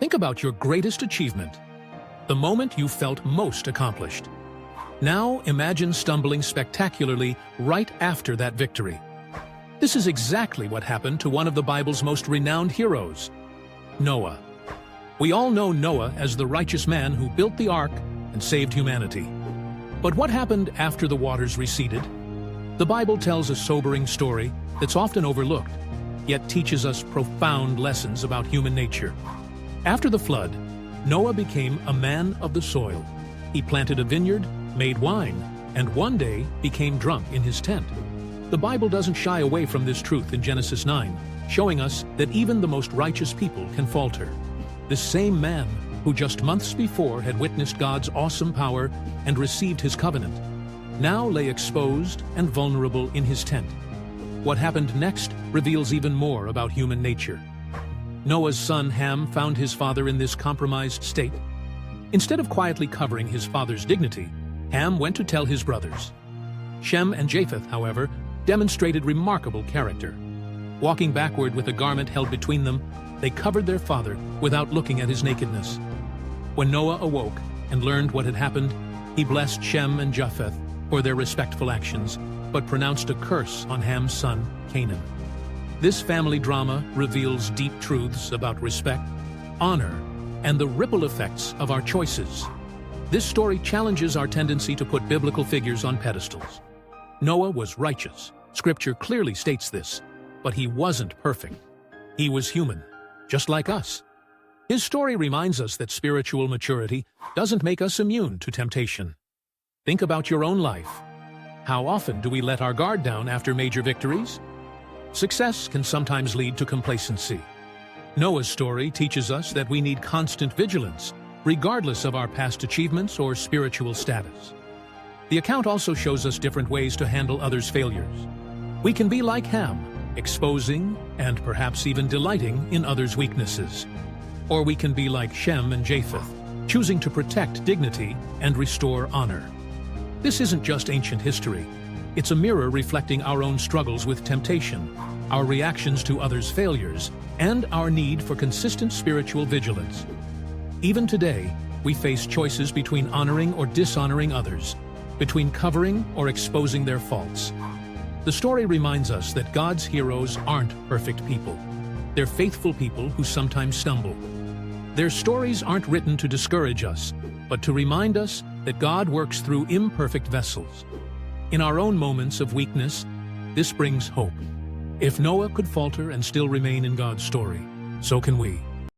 Think about your greatest achievement, the moment you felt most accomplished. Now imagine stumbling spectacularly right after that victory. This is exactly what happened to one of the Bible's most renowned heroes, Noah. We all know Noah as the righteous man who built the ark and saved humanity. But what happened after the waters receded? The Bible tells a sobering story that's often overlooked, yet teaches us profound lessons about human nature. After the flood, Noah became a man of the soil. He planted a vineyard, made wine, and one day became drunk in his tent. The Bible doesn't shy away from this truth in Genesis 9, showing us that even the most righteous people can falter. This same man, who just months before had witnessed God's awesome power and received his covenant, now lay exposed and vulnerable in his tent. What happened next reveals even more about human nature. Noah's son Ham found his father in this compromised state. Instead of quietly covering his father's dignity, Ham went to tell his brothers. Shem and Japheth, however, demonstrated remarkable character. Walking backward with a garment held between them, they covered their father without looking at his nakedness. When Noah awoke and learned what had happened, he blessed Shem and Japheth for their respectful actions, but pronounced a curse on Ham's son, Canaan. This family drama reveals deep truths about respect, honor, and the ripple effects of our choices. This story challenges our tendency to put biblical figures on pedestals. Noah was righteous. Scripture clearly states this, but he wasn't perfect. He was human, just like us. His story reminds us that spiritual maturity doesn't make us immune to temptation. Think about your own life. How often do we let our guard down after major victories? Success can sometimes lead to complacency. Noah's story teaches us that we need constant vigilance, regardless of our past achievements or spiritual status. The account also shows us different ways to handle others' failures. We can be like Ham, exposing and perhaps even delighting in others' weaknesses. Or we can be like Shem and Japheth, choosing to protect dignity and restore honor. This isn't just ancient history. It's a mirror reflecting our own struggles with temptation, our reactions to others' failures, and our need for consistent spiritual vigilance. Even today, we face choices between honoring or dishonoring others, between covering or exposing their faults. The story reminds us that God's heroes aren't perfect people. They're faithful people who sometimes stumble. Their stories aren't written to discourage us, but to remind us that God works through imperfect vessels. In our own moments of weakness, this brings hope. If Noah could falter and still remain in God's story, so can we.